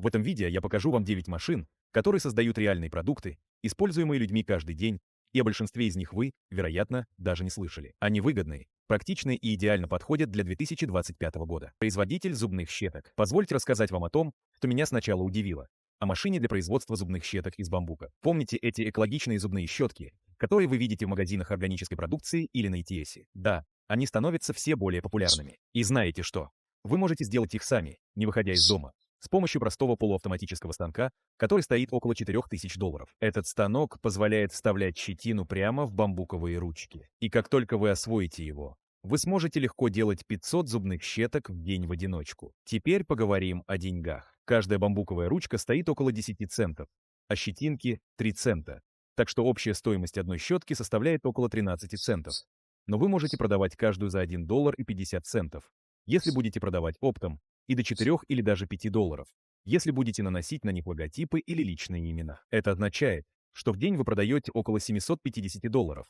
В этом видео я покажу вам 9 машин, которые создают реальные продукты, используемые людьми каждый день, и о большинстве из них вы, вероятно, даже не слышали. Они выгодны, практичны и идеально подходят для 2025 года. Производитель зубных щеток. Позвольте рассказать вам о том, что меня сначала удивило. О машине для производства зубных щеток из бамбука. Помните эти экологичные зубные щетки, которые вы видите в магазинах органической продукции или на ETS? Да, они становятся все более популярными. И знаете что? Вы можете сделать их сами, не выходя из дома, с помощью простого полуавтоматического станка, который стоит около $4000. Этот станок позволяет вставлять щетину прямо в бамбуковые ручки. И как только вы освоите его, вы сможете легко делать 500 зубных щеток в день в одиночку. Теперь поговорим о деньгах. Каждая бамбуковая ручка стоит около 10 центов, а щетинки 3 цента. Так что общая стоимость одной щетки составляет около 13 центов. Но вы можете продавать каждую за $1.50, если будете продавать оптом, и до 4 или даже $5, если будете наносить на них логотипы или личные имена. Это означает, что в день вы продаете около $750.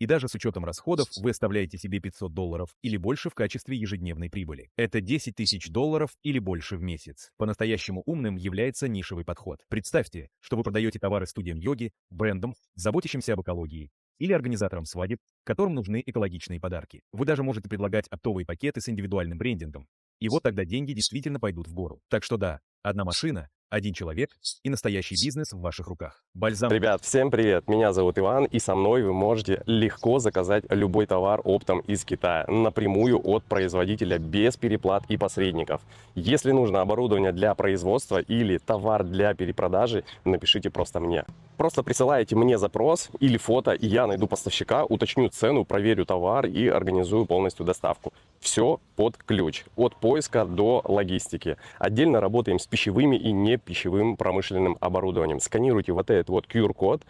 И даже с учетом расходов вы оставляете себе $500 или больше в качестве ежедневной прибыли. Это $10 000 или больше в месяц. По-настоящему умным является нишевый подход. Представьте, что вы продаете товары студиям йоги, брендам, заботящимся об экологии, или организаторам свадеб, которым нужны экологичные подарки. Вы даже можете предлагать оптовые пакеты с индивидуальным брендингом. И вот тогда деньги действительно пойдут в гору. Так что да, одна машина, один человек и настоящий бизнес в ваших руках. Бальзам. Ребят, всем привет! Меня зовут Иван, и со мной вы можете легко заказать любой товар оптом из Китая, напрямую от производителя, без переплат и посредников. Если нужно оборудование для производства или товар для перепродажи, напишите просто мне. Просто присылаете мне запрос или фото, и я найду поставщика, уточню цену, проверю товар и организую полностью доставку. Все под ключ, от поиска до логистики. Отдельно работаем с пищевыми и не пищевым промышленным оборудованием. Сканируйте вот этот вот QR-код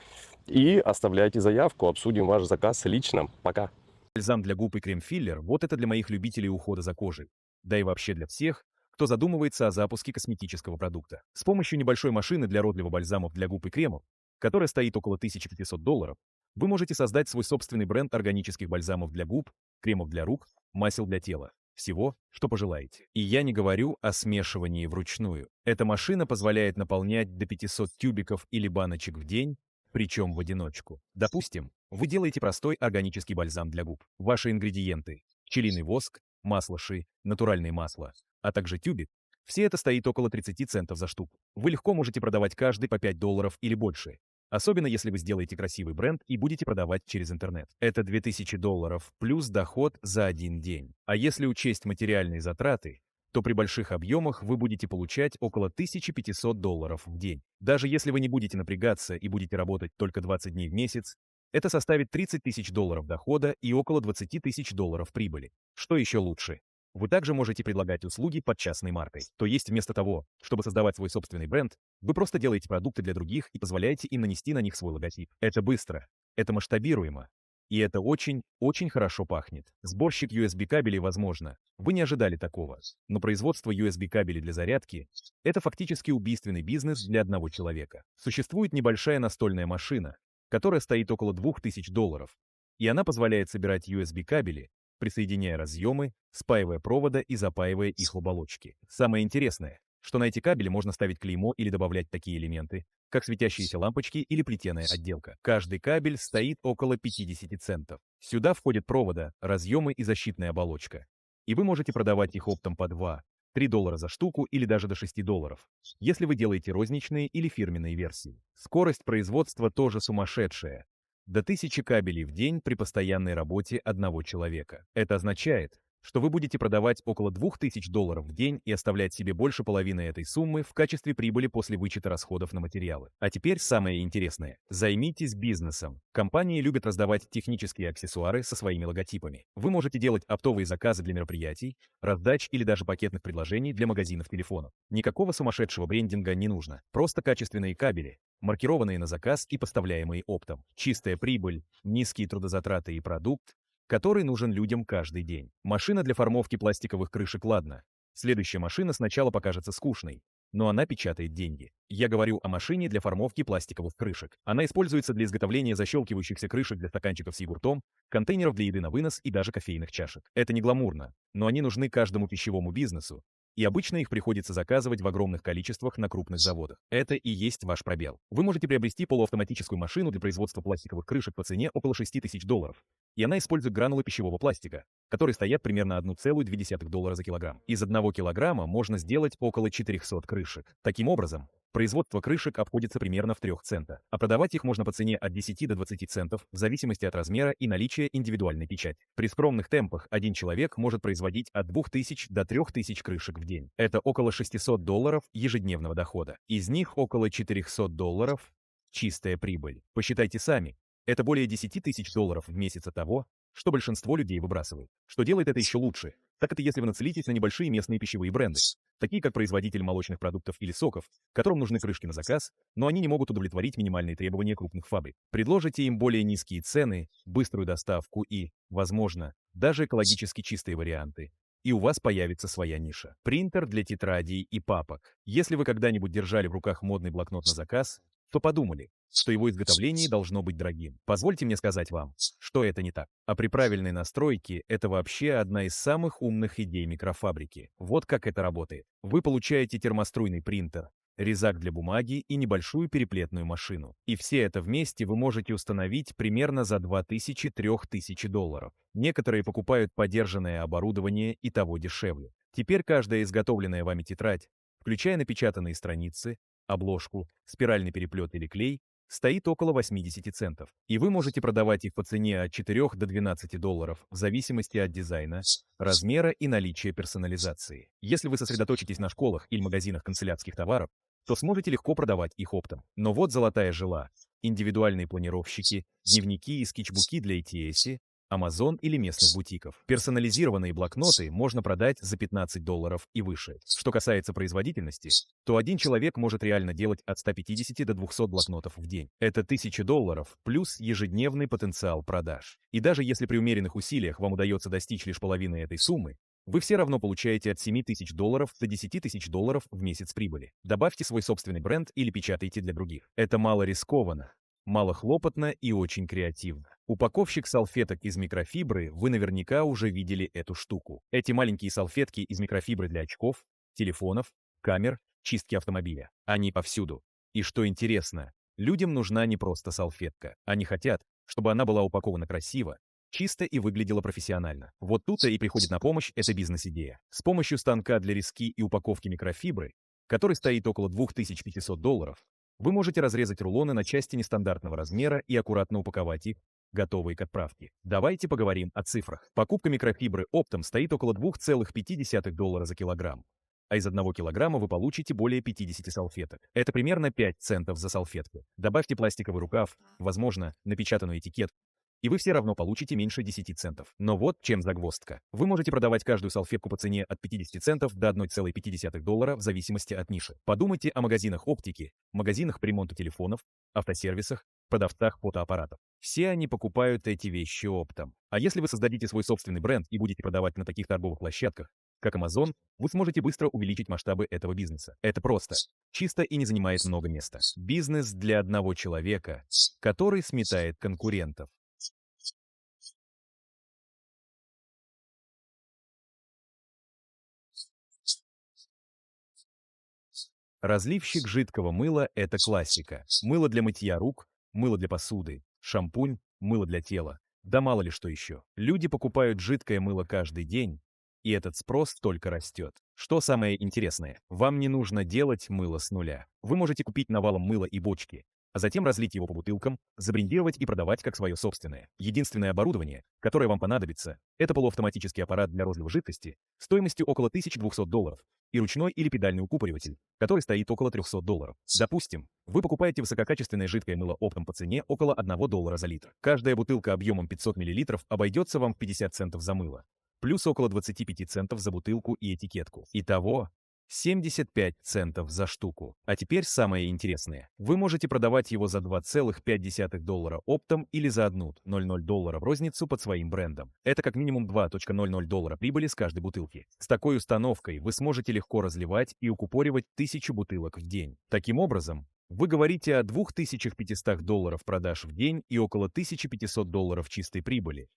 и оставляйте заявку, обсудим ваш заказ лично. Пока! Бальзам для губ и крем-филлер – вот это для моих любителей ухода за кожей. Да и вообще для всех, кто задумывается о запуске косметического продукта. С помощью небольшой машины для розлива бальзамов для губ и кремов, которая стоит около $1500, вы можете создать свой собственный бренд органических бальзамов для губ, кремов для рук, масел для тела. Всего, что пожелаете. И я не говорю о смешивании вручную. Эта машина позволяет наполнять до 500 тюбиков или баночек в день, причем в одиночку. Допустим, вы делаете простой органический бальзам для губ. Ваши ингредиенты – пчелиный воск, масло ши, натуральное масло, а также тюбик. Все это стоит около 30 центов за штуку. Вы легко можете продавать каждый по $5 или больше. Особенно если вы сделаете красивый бренд и будете продавать через интернет. Это $2000 плюс доход за один день. А если учесть материальные затраты, то при больших объемах вы будете получать около $1500 в день. Даже если вы не будете напрягаться и будете работать только 20 дней в месяц, это составит $30 000 дохода и около $20 000 прибыли. Что еще лучше? Вы также можете предлагать услуги под частной маркой. То есть вместо того, чтобы создавать свой собственный бренд, вы просто делаете продукты для других и позволяете им нанести на них свой логотип. Это быстро, это масштабируемо, и это очень хорошо пахнет. Сборщик USB кабелей возможно. Вы не ожидали такого. Но производство USB кабелей для зарядки – это фактически убийственный бизнес для одного человека. Существует небольшая настольная машина, которая стоит около $2000, и она позволяет собирать USB кабели, присоединяя разъемы, спаивая провода и запаивая их в оболочки. Самое интересное, что на эти кабели можно ставить клеймо или добавлять такие элементы, как светящиеся лампочки или плетеная отделка. Каждый кабель стоит около 50 центов. Сюда входят провода, разъемы и защитная оболочка. И вы можете продавать их оптом по $2–3 за штуку или даже до $6, если вы делаете розничные или фирменные версии. Скорость производства тоже сумасшедшая. До 1000 кабелей в день при постоянной работе одного человека. Это означает, что вы будете продавать около $2000 в день и оставлять себе больше половины этой суммы в качестве прибыли после вычета расходов на материалы. А теперь самое интересное. Займитесь бизнесом. Компании любят раздавать технические аксессуары со своими логотипами. Вы можете делать оптовые заказы для мероприятий, раздач или даже пакетных предложений для магазинов телефонов. Никакого сумасшедшего брендинга не нужно. Просто качественные кабели, маркированные на заказ и поставляемые оптом. Чистая прибыль, низкие трудозатраты и продукт, который нужен людям каждый день. Машина для формовки пластиковых крышек, ладно. Следующая машина сначала покажется скучной, но она печатает деньги. Я говорю о машине для формовки пластиковых крышек. Она используется для изготовления защелкивающихся крышек для стаканчиков с йогуртом, контейнеров для еды на вынос и даже кофейных чашек. Это не гламурно, но они нужны каждому пищевому бизнесу, И обычно их приходится заказывать в огромных количествах на крупных заводах. Это и есть ваш пробел. Вы можете приобрести полуавтоматическую машину для производства пластиковых крышек по цене около $6000. И она использует гранулы пищевого пластика, которые стоят примерно $1,2 за килограмм. Из 1 килограмма можно сделать около 400 крышек. Таким образом, производство крышек обходится примерно в 3 центах, а продавать их можно по цене от 10 до 20 центов в зависимости от размера и наличия индивидуальной печати. При скромных темпах один человек может производить от 2000 до 3000 крышек в день. Это около $600 ежедневного дохода. Из них около $400 чистая прибыль. Посчитайте сами. Это более $10 000 в месяц от того, что большинство людей выбрасывают. Что делает это еще лучше? Так это если вы нацелитесь на небольшие местные пищевые бренды, такие как производитель молочных продуктов или соков, которым нужны крышки на заказ, но они не могут удовлетворить минимальные требования крупных фабрик. Предложите им более низкие цены, быструю доставку и, возможно, даже экологически чистые варианты. И у вас появится своя ниша. Принтер для тетрадей и папок. Если вы когда-нибудь держали в руках модный блокнот на заказ, то подумали, что его изготовление должно быть дорогим. Позвольте мне сказать вам, что это не так. А при правильной настройке это вообще одна из самых умных идей микрофабрики. Вот как это работает. Вы получаете термоструйный принтер, резак для бумаги и небольшую переплетную машину. И все это вместе вы можете установить примерно за $2000–3000. Некоторые покупают подержанное оборудование и того дешевле. Теперь каждая изготовленная вами тетрадь, включая напечатанные страницы, обложку, спиральный переплет или клей, стоит около 80 центов. И вы можете продавать их по цене от 4 до $12 в зависимости от дизайна, размера и наличия персонализации. Если вы сосредоточитесь на школах или магазинах канцелярских товаров, то сможете легко продавать их оптом. Но вот золотая жила. Индивидуальные планировщики, дневники и скетчбуки для ATS, Amazon или местных бутиков. Персонализированные блокноты можно продать за $15 и выше. Что касается производительности, то один человек может реально делать от 150 до 200 блокнотов в день. Это $1000 плюс ежедневный потенциал продаж. И даже если при умеренных усилиях вам удается достичь лишь половины этой суммы, вы все равно получаете от $7000 до $10 000 в месяц прибыли. Добавьте свой собственный бренд или печатайте для других. Это мало рискованно, мало хлопотно и очень креативно. Упаковщик салфеток из микрофибры, вы наверняка уже видели эту штуку. Эти маленькие салфетки из микрофибры для очков, телефонов, камер, чистки автомобиля. Они повсюду. И что интересно, людям нужна не просто салфетка. Они хотят, чтобы она была упакована красиво, чисто и выглядела профессионально. Вот тут-то и приходит на помощь эта бизнес-идея. С помощью станка для резки и упаковки микрофибры, который стоит около $2500, вы можете разрезать рулоны на части нестандартного размера и аккуратно упаковать их, готовые к отправке. Давайте поговорим о цифрах. Покупка микрофибры оптом стоит около $2,5 за килограмм, а из 1 килограмма вы получите более 50 салфеток. Это примерно 5 центов за салфетку. Добавьте пластиковый рукав, возможно, напечатанную этикетку, и вы все равно получите меньше 10 центов. Но вот чем загвоздка. Вы можете продавать каждую салфетку по цене от 50 центов до $1,5 в зависимости от ниши. Подумайте о магазинах оптики, магазинах по ремонту телефонов, автосервисах, продавцах фотоаппаратов. Все они покупают эти вещи оптом. А если вы создадите свой собственный бренд и будете продавать на таких торговых площадках, как Amazon, вы сможете быстро увеличить масштабы этого бизнеса. Это просто, чисто и не занимает много места. Бизнес для одного человека, который сметает конкурентов. Разливщик жидкого мыла – это классика. Мыло для мытья рук, мыло для посуды, шампунь, мыло для тела. Да мало ли что еще. Люди покупают жидкое мыло каждый день, и этот спрос только растет. Что самое интересное, вам не нужно делать мыло с нуля. Вы можете купить навалом мыло и бочки, а затем разлить его по бутылкам, забрендировать и продавать как свое собственное. Единственное оборудование, которое вам понадобится, это полуавтоматический аппарат для розлива жидкости стоимостью около $1200 и ручной или педальный укупориватель, который стоит около $300. Допустим, вы покупаете высококачественное жидкое мыло оптом по цене около $1 за литр. Каждая бутылка объемом 500 мл обойдется вам в 50 центов за мыло, плюс около 25 центов за бутылку и этикетку. Итого 75 центов за штуку. А теперь самое интересное. Вы можете продавать его за $2,5 оптом или за $1,00 в розницу под своим брендом. Это как минимум $2,00 прибыли с каждой бутылки. С такой установкой вы сможете легко разливать и укупоривать 1000 бутылок в день. Таким образом, вы говорите о $2500 продаж в день и около $1500 чистой прибыли.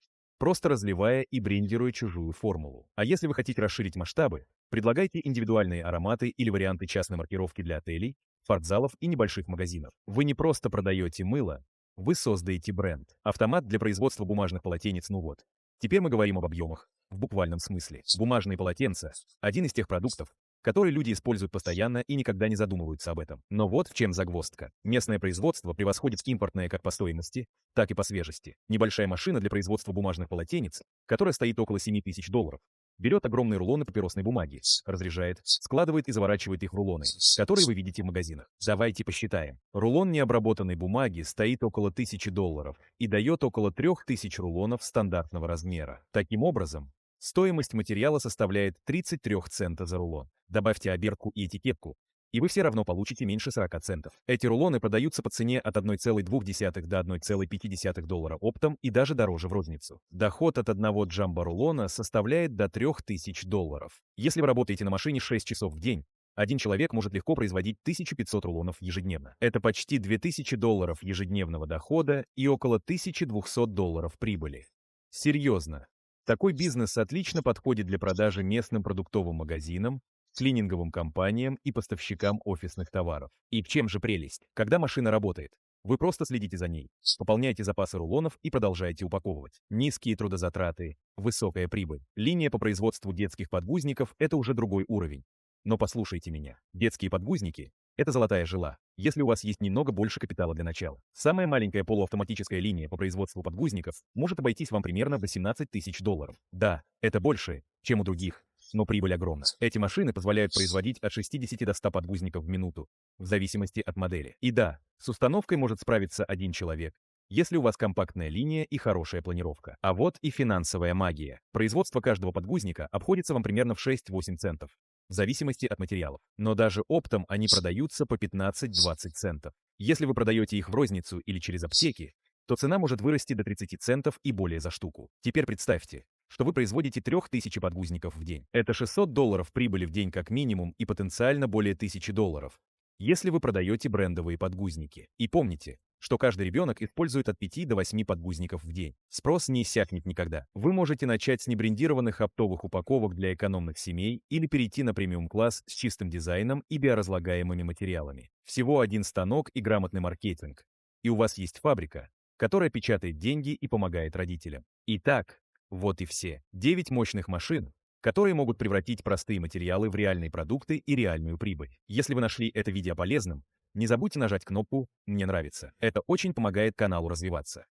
просто разливая и брендируя чужую формулу. А если вы хотите расширить масштабы, предлагайте индивидуальные ароматы или варианты частной маркировки для отелей, спортзалов и небольших магазинов. Вы не просто продаете мыло, вы создаете бренд. Автомат для производства бумажных полотенец, ну вот. Теперь мы говорим об объемах, в буквальном смысле. Бумажные полотенца– один из тех продуктов, которые люди используют постоянно и никогда не задумываются об этом. Но вот в чем загвоздка. Местное производство превосходит импортное как по стоимости, так и по свежести. Небольшая машина для производства бумажных полотенец, которая стоит около $7000, берет огромные рулоны папиросной бумаги, разряжает, складывает и заворачивает их в рулоны, которые вы видите в магазинах. Давайте посчитаем. Рулон необработанной бумаги стоит около $1000 и дает около 3000 рулонов стандартного размера. Таким образом, стоимость материала составляет 33 цента за рулон. Добавьте обертку и этикетку, и вы все равно получите меньше 40 центов. Эти рулоны продаются по цене от 1,2 до 1,5 доллара оптом и даже дороже в розницу. Доход от одного джамбо-рулона составляет до $3000. Если вы работаете на машине 6 часов в день, один человек может легко производить 1500 рулонов ежедневно. Это почти $2000 ежедневного дохода и около $1200 прибыли. Серьезно. Такой бизнес отлично подходит для продажи местным продуктовым магазинам, клининговым компаниям и поставщикам офисных товаров. И в чем же прелесть? Когда машина работает, вы просто следите за ней, пополняете запасы рулонов и продолжаете упаковывать. Низкие трудозатраты, высокая прибыль. Линия по производству детских подгузников– это уже другой уровень. Но послушайте меня. Детские подгузники– это золотая жила, если у вас есть немного больше капитала для начала. Самая маленькая полуавтоматическая линия по производству подгузников может обойтись вам примерно в $18 000. Да, это больше, чем у других, но прибыль огромна. Эти машины позволяют производить от 60 до 100 подгузников в минуту, в зависимости от модели. И да, с установкой может справиться один человек, если у вас компактная линия и хорошая планировка. А вот и финансовая магия. Производство каждого подгузника обходится вам примерно в 6-8 центов, в зависимости от материалов. Но даже оптом они продаются по 15-20 центов. Если вы продаете их в розницу или через аптеки, то цена может вырасти до 30 центов и более за штуку. Теперь представьте, что вы производите 3000 подгузников в день. Это $600 прибыли в день как минимум и потенциально более $1000, если вы продаете брендовые подгузники. И помните, что каждый ребенок использует от 5 до 8 подгузников в день. Спрос не иссякнет никогда. Вы можете начать с небрендированных оптовых упаковок для экономных семей или перейти на премиум-класс с чистым дизайном и биоразлагаемыми материалами. Всего один станок и грамотный маркетинг. И у вас есть фабрика, которая печатает деньги и помогает родителям. Итак, вот и все. 9 мощных машин, которые могут превратить простые материалы в реальные продукты и реальную прибыль. Если вы нашли это видео полезным, не забудьте нажать кнопку «Мне нравится». Это очень помогает каналу развиваться.